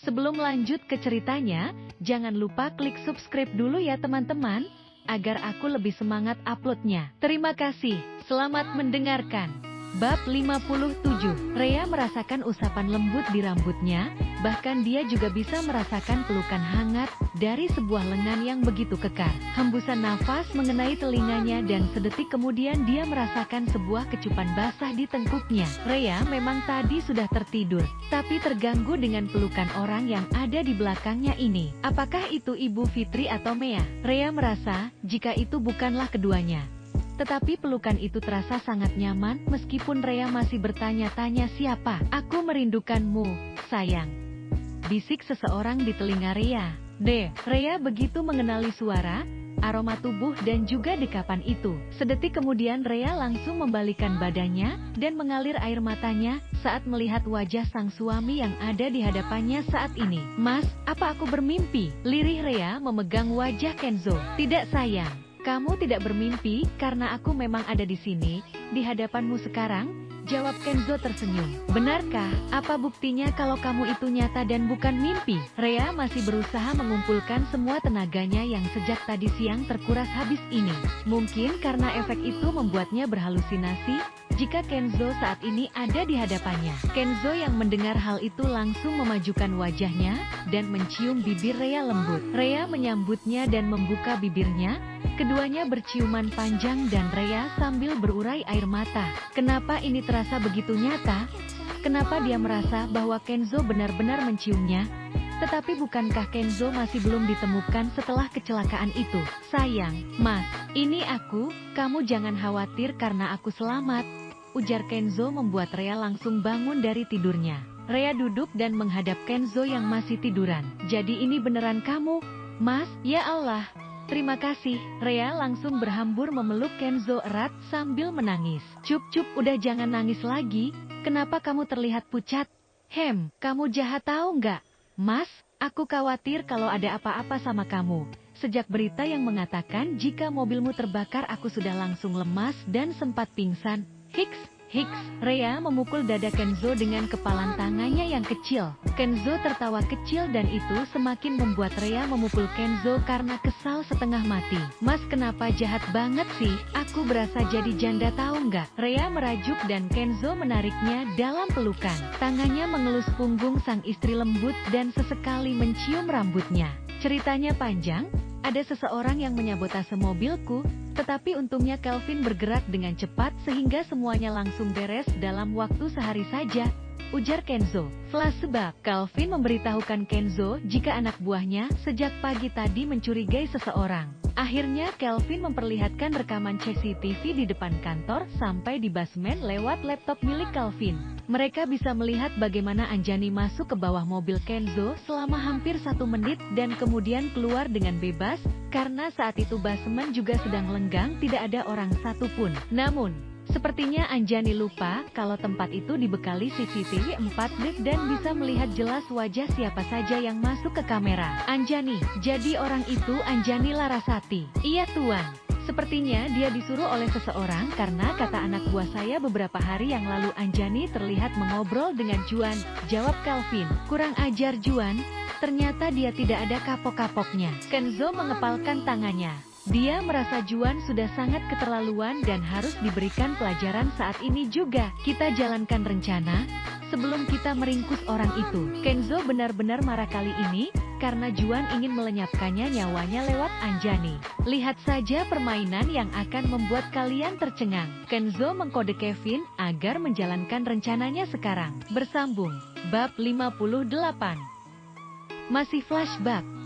Sebelum lanjut ke ceritanya, jangan lupa klik subscribe dulu ya teman-teman, agar aku lebih semangat uploadnya. Terima kasih, selamat mendengarkan. Bab 57, Rea merasakan usapan lembut di rambutnya, bahkan dia juga bisa merasakan pelukan hangat dari sebuah lengan yang begitu kekar. Hembusan nafas mengenai telinganya dan sedetik kemudian dia merasakan sebuah kecupan basah di tengkuknya. Rea memang tadi sudah tertidur, tapi terganggu dengan pelukan orang yang ada di belakangnya ini. Apakah itu Ibu Fitri atau Mea? Rea merasa jika itu bukanlah keduanya. Tetapi pelukan itu terasa sangat nyaman meskipun Rea masih bertanya-tanya siapa. Aku merindukanmu, sayang. Bisik seseorang di telinga Rea. Rea begitu mengenali suara, aroma tubuh dan juga dekapan itu. Sedetik kemudian Rea langsung membalikkan badannya dan mengalir air matanya saat melihat wajah sang suami yang ada di hadapannya saat ini. Mas, apa aku bermimpi? Lirih Rea memegang wajah Kenzo. Tidak sayang. Kamu tidak bermimpi, karena aku memang ada di sini, di hadapanmu sekarang, jawab Kenzo tersenyum. Benarkah? Apa buktinya kalau kamu itu nyata dan bukan mimpi? Rea masih berusaha mengumpulkan semua tenaganya yang sejak tadi siang terkuras habis ini. Mungkin karena efek itu membuatnya berhalusinasi, jika Kenzo saat ini ada di hadapannya. Kenzo yang mendengar hal itu langsung memajukan wajahnya, dan mencium bibir Rea lembut. Rea menyambutnya dan membuka bibirnya. Keduanya berciuman panjang dan Rea sambil berurai air mata. Kenapa ini terasa begitu nyata? Kenapa dia merasa bahwa Kenzo benar-benar menciumnya? Tetapi bukankah Kenzo masih belum ditemukan setelah kecelakaan itu? Sayang, Mas, ini aku, kamu jangan khawatir karena aku selamat, ujar Kenzo membuat Rea langsung bangun dari tidurnya. Rea duduk dan menghadap Kenzo yang masih tiduran. Jadi ini beneran kamu, Mas? Ya Allah. Terima kasih. Rea langsung berhambur memeluk Kenzo erat sambil menangis. Cup, udah jangan nangis lagi. Kenapa kamu terlihat pucat? Kamu jahat tahu nggak? Mas, aku khawatir kalau ada apa-apa sama kamu. Sejak berita yang mengatakan jika mobilmu terbakar aku sudah langsung lemas dan sempat pingsan. Hiks. Rea memukul dada Kenzo dengan kepalan tangannya yang kecil. Kenzo tertawa kecil dan itu semakin membuat Rea memukul Kenzo karena kesal setengah mati. Mas kenapa jahat banget sih? Aku berasa jadi janda tahu nggak? Rea merajuk dan Kenzo menariknya dalam pelukan. Tangannya mengelus punggung sang istri lembut dan sesekali mencium rambutnya. Ceritanya panjang. Ada seseorang yang menyabotase mobilku, tetapi untungnya Kelvin bergerak dengan cepat sehingga semuanya langsung beres dalam waktu sehari saja, ujar Kenzo. Flashback, Kelvin memberitahukan Kenzo jika anak buahnya sejak pagi tadi mencurigai seseorang. Akhirnya Kelvin memperlihatkan rekaman CCTV di depan kantor sampai di basement lewat laptop milik Kelvin. Mereka bisa melihat bagaimana Anjani masuk ke bawah mobil Kenzo selama hampir 1 menit dan kemudian keluar dengan bebas, karena saat itu basement juga sedang lenggang tidak ada orang satupun. Namun, sepertinya Anjani lupa kalau tempat itu dibekali CCTV 4D dan bisa melihat jelas wajah siapa saja yang masuk ke kamera. Anjani, jadi orang itu Anjani Larasati. Iya Tuan. Sepertinya dia disuruh oleh seseorang karena kata anak buah saya beberapa hari yang lalu Anjani terlihat mengobrol dengan Juan, jawab Kelvin. Kurang ajar Juan, ternyata dia tidak ada kapok-kapoknya. Kenzo mengepalkan tangannya. Dia merasa Juan sudah sangat keterlaluan dan harus diberikan pelajaran saat ini juga. Kita jalankan rencana sebelum kita meringkus orang itu. Kenzo benar-benar marah kali ini karena Juan ingin melenyapkannya nyawanya lewat Anjani. Lihat saja permainan yang akan membuat kalian tercengang. Kenzo mengkode Kevin agar menjalankan rencananya sekarang. Bersambung. Bab 58. Masih flashback.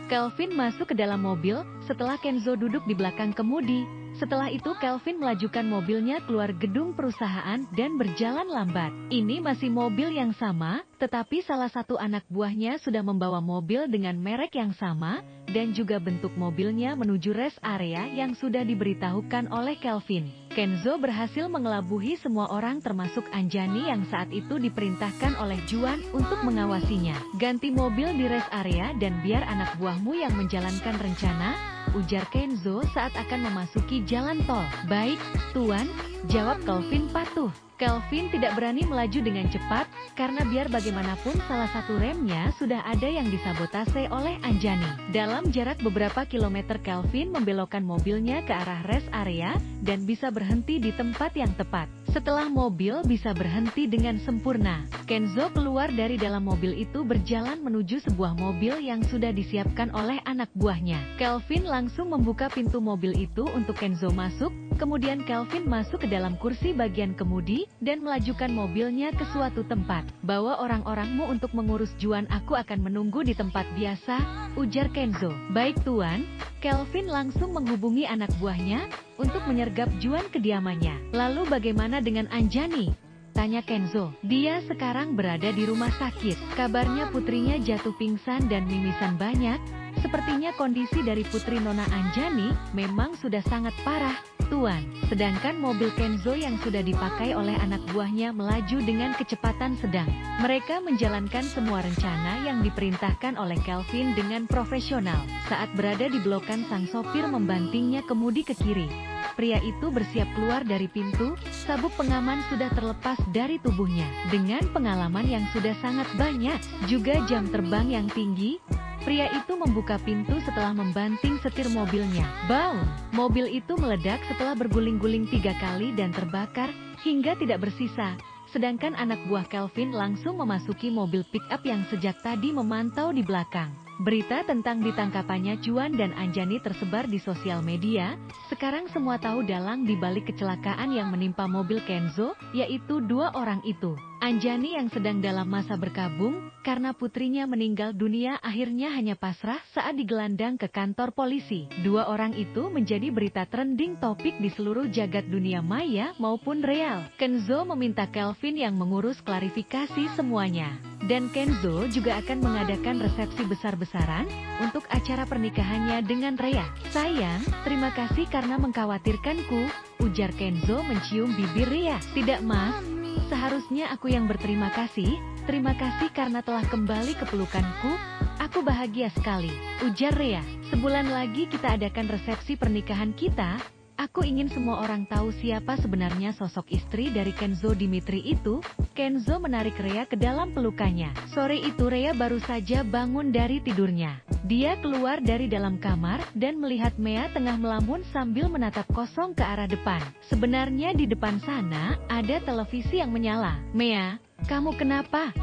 Kelvin masuk ke dalam mobil setelah Kenzo duduk di belakang kemudi. Setelah itu Kelvin melajukan mobilnya keluar gedung perusahaan dan berjalan lambat. Ini masih mobil yang sama, tetapi salah satu anak buahnya sudah membawa mobil dengan merek yang sama, dan juga bentuk mobilnya menuju rest area yang sudah diberitahukan oleh Kelvin. Kenzo berhasil mengelabuhi semua orang termasuk Anjani yang saat itu diperintahkan oleh Juan untuk mengawasinya. Ganti mobil di rest area dan biar anak buahmu yang menjalankan rencana, ujar Kenzo saat akan memasuki jalan tol. Baik, Tuan, jawab Kelvin patuh. Kelvin tidak berani melaju dengan cepat, karena biar bagaimanapun salah satu remnya sudah ada yang disabotase oleh Anjani. Dalam jarak beberapa kilometer Kelvin membelokkan mobilnya ke arah rest area, dan bisa berhenti di tempat yang tepat. Setelah mobil bisa berhenti dengan sempurna, Kenzo keluar dari dalam mobil itu berjalan menuju sebuah mobil yang sudah disiapkan oleh anak buahnya. Kelvin langsung membuka pintu mobil itu untuk Kenzo masuk, kemudian Kelvin masuk ke dalam kursi bagian kemudi, dan melajukan mobilnya ke suatu tempat. "Bawa orang-orangmu untuk mengurus Juan, aku akan menunggu di tempat biasa," ujar Kenzo. "Baik Tuan." Kelvin langsung menghubungi anak buahnya, untuk menyergap Juan kediamannya. "Lalu bagaimana dengan Anjani?" tanya Kenzo. "Dia sekarang berada di rumah sakit. Kabarnya putrinya jatuh pingsan dan mimisan banyak. Sepertinya kondisi dari putri Nona Anjani memang sudah sangat parah, Tuan." Sedangkan mobil Kenzo yang sudah dipakai oleh anak buahnya melaju dengan kecepatan sedang. Mereka menjalankan semua rencana yang diperintahkan oleh Kelvin dengan profesional. Saat berada di belokan, sang sopir membantingnya kemudi ke kiri. Pria itu bersiap keluar dari pintu, sabuk pengaman sudah terlepas dari tubuhnya. Dengan pengalaman yang sudah sangat banyak, juga jam terbang yang tinggi, pria itu membuka pintu setelah membanting setir mobilnya. Baum! Mobil itu meledak setelah berguling-guling 3 kali dan terbakar, hingga tidak bersisa. Sedangkan anak buah Kelvin langsung memasuki mobil pick-up yang sejak tadi memantau di belakang. Berita tentang ditangkapannya Juan dan Anjani tersebar di sosial media. Sekarang semua tahu dalang di balik kecelakaan yang menimpa mobil Kenzo, yaitu 2 orang itu. Anjani yang sedang dalam masa berkabung, karena putrinya meninggal dunia, akhirnya hanya pasrah saat digelandang ke kantor polisi. 2 orang itu menjadi berita trending topik di seluruh jagat dunia maya maupun real. Kenzo meminta Kelvin yang mengurus klarifikasi semuanya. Dan Kenzo juga akan mengadakan resepsi besar-besaran untuk acara pernikahannya dengan Rhea. "Sayang, terima kasih karena mengkhawatirkanku," ujar Kenzo mencium bibir Rhea. "Tidak Mas, seharusnya aku yang berterima kasih. Terima kasih karena telah kembali ke pelukanku. Aku bahagia sekali," ujar Rhea. "Sebulan lagi kita adakan resepsi pernikahan kita. Aku ingin semua orang tahu siapa sebenarnya sosok istri dari Kenzo Dimitri itu." Kenzo menarik Rhea ke dalam pelukannya. Sore itu Rhea baru saja bangun dari tidurnya. Dia keluar dari dalam kamar dan melihat Mea tengah melamun sambil menatap kosong ke arah depan. Sebenarnya di depan sana ada televisi yang menyala. "Mea, kamu kenapa?"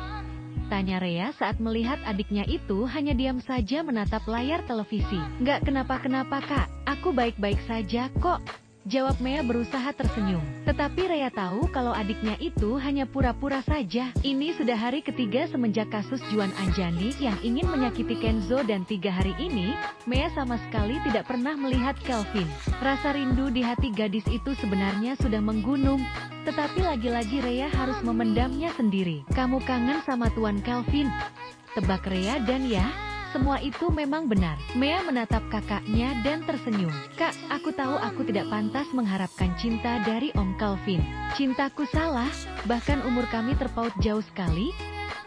tanya Rhea saat melihat adiknya itu hanya diam saja menatap layar televisi. "Nggak kenapa-kenapa Kak, aku baik-baik saja kok," jawab Mea berusaha tersenyum. Tetapi Rhea tahu kalau adiknya itu hanya pura-pura saja. Ini sudah hari ketiga semenjak kasus Juan Anjani yang ingin menyakiti Kenzo, dan 3 hari ini, Mea sama sekali tidak pernah melihat Kelvin. Rasa rindu di hati gadis itu sebenarnya sudah menggunung. Tetapi lagi-lagi Rhea harus memendamnya sendiri. "Kamu kangen sama Tuan Kelvin?" tebak Rhea, dan ya, semua itu memang benar. Mea menatap kakaknya dan tersenyum. "Kak, aku tahu aku tidak pantas mengharapkan cinta dari Om Kelvin. Cintaku salah, bahkan umur kami terpaut jauh sekali.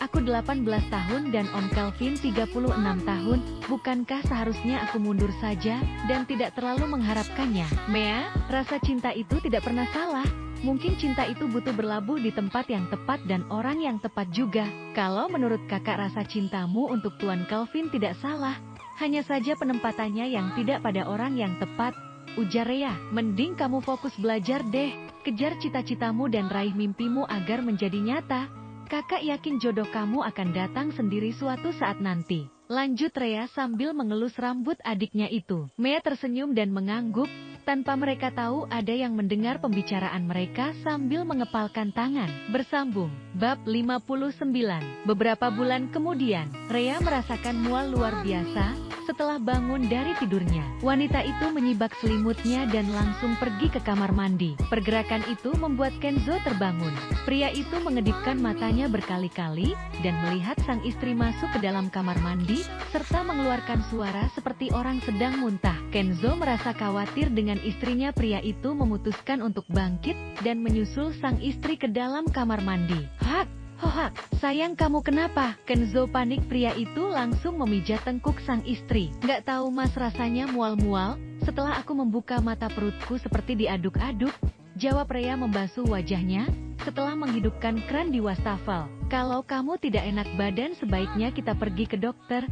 Aku 18 tahun dan Om Kelvin 36 tahun. Bukankah seharusnya aku mundur saja dan tidak terlalu mengharapkannya?" "Mea, rasa cinta itu tidak pernah salah. Mungkin cinta itu butuh berlabuh di tempat yang tepat dan orang yang tepat juga. Kalau menurut kakak rasa cintamu untuk Tuan Kelvin tidak salah. Hanya saja penempatannya yang tidak pada orang yang tepat," ujar Rhea. "Mending kamu fokus belajar deh. Kejar cita-citamu dan raih mimpimu agar menjadi nyata. Kakak yakin jodoh kamu akan datang sendiri suatu saat nanti," lanjut Rhea sambil mengelus rambut adiknya itu. Mea tersenyum dan mengangguk. Tanpa mereka tahu ada yang mendengar pembicaraan mereka sambil mengepalkan tangan. Bersambung. Bab 59. Beberapa bulan kemudian, Rhea merasakan mual luar biasa setelah bangun dari tidurnya. Wanita itu menyibak selimutnya dan langsung pergi ke kamar mandi. Pergerakan itu membuat Kenzo terbangun. Pria itu mengedipkan matanya berkali-kali dan melihat sang istri masuk ke dalam kamar mandi serta mengeluarkan suara seperti orang sedang muntah. Kenzo merasa khawatir dengan istrinya. Pria itu memutuskan untuk bangkit dan menyusul sang istri ke dalam kamar mandi. "Hak! Hohak, sayang kamu kenapa?" Kenzo panik. Pria itu langsung memijat tengkuk sang istri. "Nggak tahu Mas, rasanya mual-mual. Setelah aku membuka mata perutku seperti diaduk-aduk," jawab Rhea membasuh wajahnya. setelah menghidupkan kran di wastafel. Kalau kamu tidak enak badan sebaiknya kita pergi ke dokter.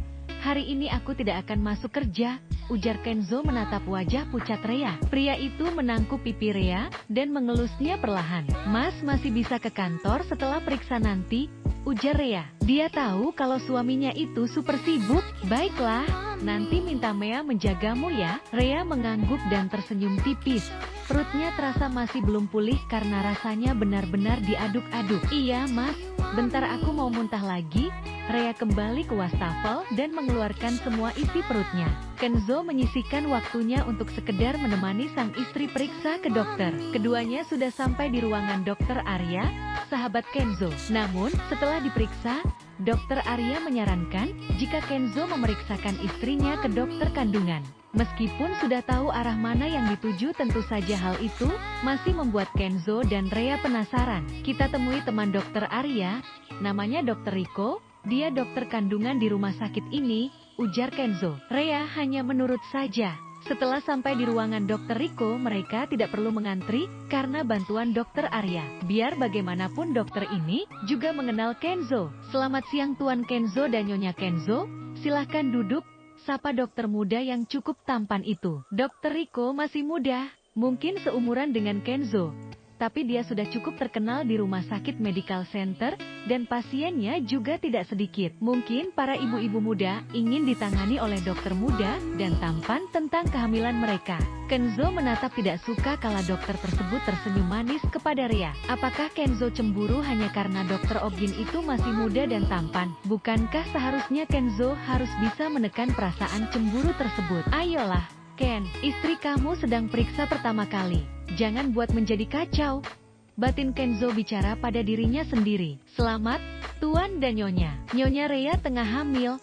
Hari ini aku tidak akan masuk kerja, ujar Kenzo menatap wajah pucat Rea. Pria itu menangkup pipi Rea dan mengelusnya perlahan. Mas masih bisa ke kantor setelah periksa nanti, ujar Rea. Dia tahu kalau suaminya itu super sibuk. Baiklah, nanti minta Mea menjagamu ya. Rea mengangguk dan tersenyum tipis. Perutnya terasa masih belum pulih karena rasanya benar-benar diaduk-aduk. Iya mas, bentar aku mau muntah lagi. Rea kembali ke wastafel dan mengeluarkan semua isi perutnya. Kenzo menyisihkan waktunya untuk sekedar menemani sang istri periksa ke dokter. Keduanya sudah sampai di ruangan dokter Arya, sahabat Kenzo. Namun, setelah diperiksa, dokter Arya menyarankan jika Kenzo memeriksakan istrinya ke dokter kandungan. Meskipun sudah tahu arah mana yang dituju, tentu saja hal itu masih membuat Kenzo dan Rea penasaran. Kita temui teman dokter Arya, namanya dokter Riko. Dia dokter kandungan di rumah sakit ini, ujar Kenzo. Rea hanya menurut saja. Setelah sampai di ruangan dokter Riko, mereka tidak perlu mengantri karena bantuan dokter Arya. Biar bagaimanapun dokter ini juga mengenal Kenzo. Selamat siang Tuan Kenzo dan Nyonya Kenzo, silahkan duduk, sapa dokter muda yang cukup tampan itu. Dokter Riko masih muda, mungkin seumuran dengan Kenzo. Tapi dia sudah cukup terkenal di rumah sakit medical center, dan pasiennya juga tidak sedikit. Mungkin para ibu-ibu muda ingin ditangani oleh dokter muda dan tampan tentang kehamilan mereka. Kenzo menatap tidak suka kala dokter tersebut tersenyum manis kepada Rea. Apakah Kenzo cemburu hanya karena dokter Ogin itu masih muda dan tampan? Bukankah seharusnya Kenzo harus bisa menekan perasaan cemburu tersebut? Ayolah, Ken, istri kamu sedang periksa pertama kali. Jangan buat menjadi kacau. Batin Kenzo bicara pada dirinya sendiri. Selamat, Tuan dan Nyonya. Nyonya Rea tengah hamil,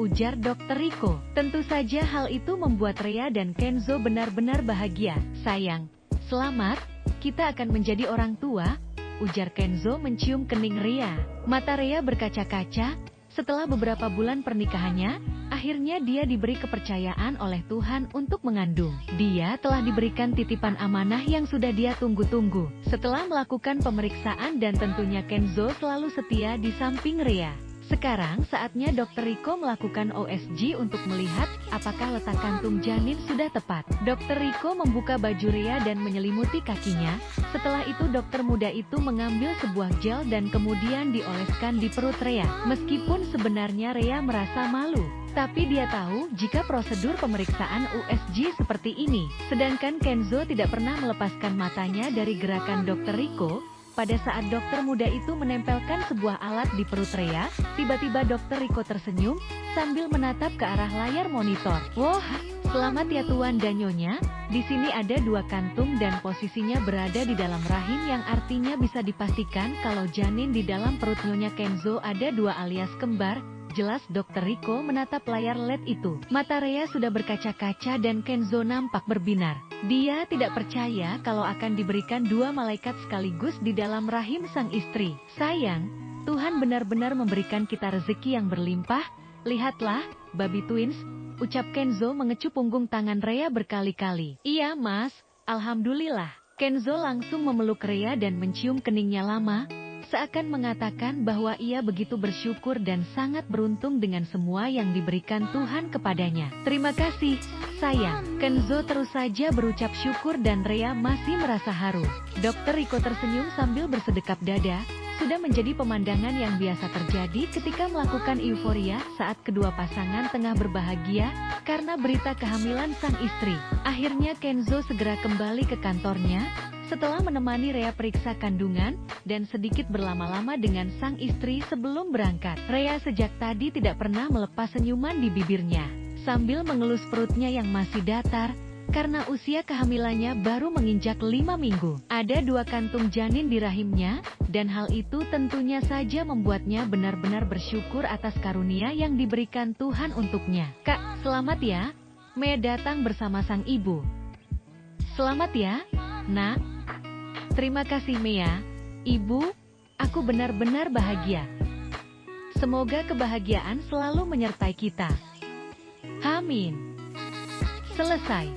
ujar dokter Riko. Tentu saja hal itu membuat Rea dan Kenzo benar-benar bahagia. Sayang, selamat, kita akan menjadi orang tua, ujar Kenzo mencium kening Rea. Mata Rea berkaca-kaca. Setelah beberapa bulan pernikahannya, akhirnya dia diberi kepercayaan oleh Tuhan untuk mengandung. Dia telah diberikan titipan amanah yang sudah dia tunggu-tunggu. Setelah melakukan pemeriksaan dan tentunya Kenzo selalu setia di samping Rea. Sekarang saatnya dokter Riko melakukan OSG untuk melihat apakah letak kantung janin sudah tepat. Dokter Riko membuka baju Rea dan menyelimuti kakinya. Setelah itu dokter muda itu mengambil sebuah gel dan kemudian dioleskan di perut Rea. Meskipun sebenarnya Rea merasa malu, tapi dia tahu jika prosedur pemeriksaan USG seperti ini. Sedangkan Kenzo tidak pernah melepaskan matanya dari gerakan dokter Riko. Pada saat dokter muda itu menempelkan sebuah alat di perut Rea, tiba-tiba dokter Riko tersenyum sambil menatap ke arah layar monitor. Wah, selamat ya Tuan dan Nyonya. Di sini ada 2 kantung dan posisinya berada di dalam rahim, yang artinya bisa dipastikan kalau janin di dalam perut Nyonya Kenzo ada 2 alias kembar. Jelas dokter Riko menatap layar LED itu. Mata Rea sudah berkaca-kaca dan Kenzo nampak berbinar. Dia tidak percaya kalau akan diberikan 2 malaikat sekaligus di dalam rahim sang istri. Sayang, Tuhan benar-benar memberikan kita rezeki yang berlimpah. Lihatlah, baby twins, ucap Kenzo mengecup punggung tangan Rea berkali-kali. Iya mas, alhamdulillah. Kenzo langsung memeluk Rea dan mencium keningnya lama. Seakan mengatakan bahwa ia begitu bersyukur dan sangat beruntung dengan semua yang diberikan Tuhan kepadanya. Terima kasih, sayang. Kenzo terus saja berucap syukur dan Rea masih merasa haru. Dokter Riko tersenyum sambil bersedekap dada. Sudah menjadi pemandangan yang biasa terjadi ketika melakukan euforia saat kedua pasangan tengah berbahagia karena berita kehamilan sang istri. Akhirnya Kenzo segera kembali ke kantornya. Setelah menemani Rea periksa kandungan, dan sedikit berlama-lama dengan sang istri sebelum berangkat. Rea sejak tadi tidak pernah melepas senyuman di bibirnya, sambil mengelus perutnya yang masih datar, karena usia kehamilannya baru menginjak 5 minggu. Ada 2 kantung janin di rahimnya, dan hal itu tentunya saja membuatnya benar-benar bersyukur atas karunia yang diberikan Tuhan untuknya. Kak, selamat ya, Mea datang bersama sang ibu. Selamat ya, Nak. Terima kasih Mea, Ibu, aku benar-benar bahagia. Semoga kebahagiaan selalu menyertai kita. Amin. Selesai.